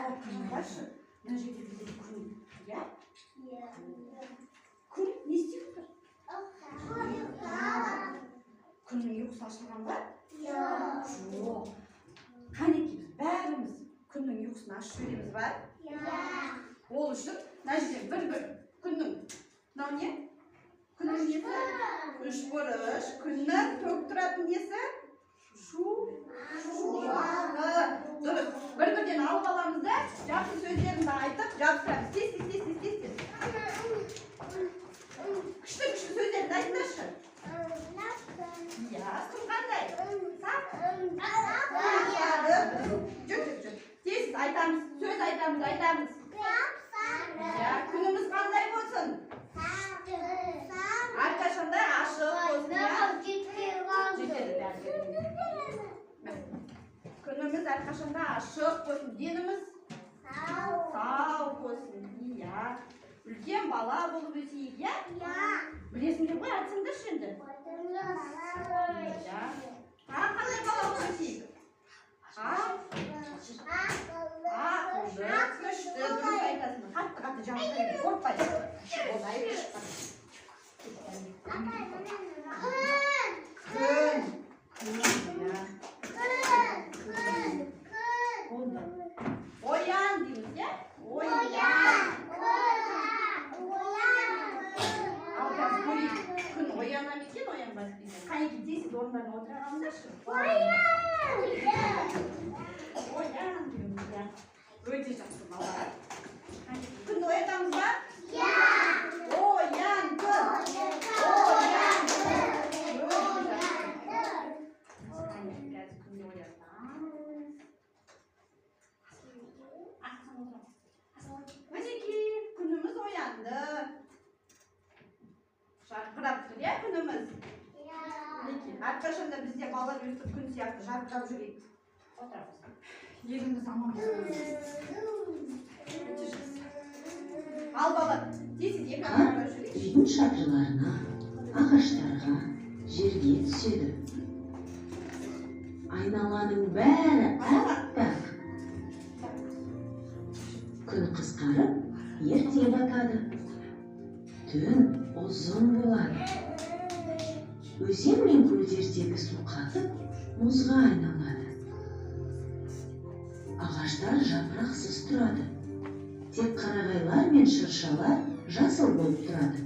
қарап қарашы. Мына жерде бізде күн, иә? Күн не істеп тұр? Күннің ұйқысы ашылған ба? Жоқ. Қанекей біз бәріміз күннің ұйқысын ашып жібереміз ба? Ол үшін мына жерде бір күннің мынау не? Күннің несі? Үшбұрыш. Күннің төгіп тұратын несі? Шуағы. Дұрыс. Бір-бірден алып аламыз да, жақсы сөздерімді айтып, жабыстырамыз. Тез. Күшті сөздерді айтыңдаршы. Иә, кім қандай? Жүр. Тез айтамыз, сөз айтамыз. Иә, күніміз қандай болсын? Әрқашанда ашық болсын. Жетеді бәрі. Күніміз әрқашанда ашық болсын. Деніміз сау болсын. Иә. Үлкен бала болып өсейік, иә? Білесіңдер ғой, айтсаңдаршы енді. Иә. Қандай бала болып өсейік? Ақылды, күшті, дұрыс айтасың. Қатты жауаптайды, қорқпайды. Оян дейміз, иә? Ал қазір көрейік, күн ояна ма екен, оянбас екен? Қанекей тез орындарына отыра қалыңдаршы. Оян дейміз, иә? Өте жақсы балалар. Күнді оятамыз ба? Оян күн! Мінекей, күніміз оянды. Жарқырап тұр, иә, күніміз? Мінекей, әрқашанда бізде балалар өстіп күн сияқты жарқырап жүрейік. Отырамыз. Еліміз аман болсын. Ал балалар, тез екаға жүрейік. Үйдің шатырларына, ағаштарға, жерге түседі. Айналаның бәрі әппақ. Күн қысқарып, ерте батады. Түн ұзын болады. Өзен мен көлдердегі су қатып, мұзға айналады. Ағаштар жапырақсыз тұрады. Тек қарағайлар мен шыршалар жасыл болып тұрады.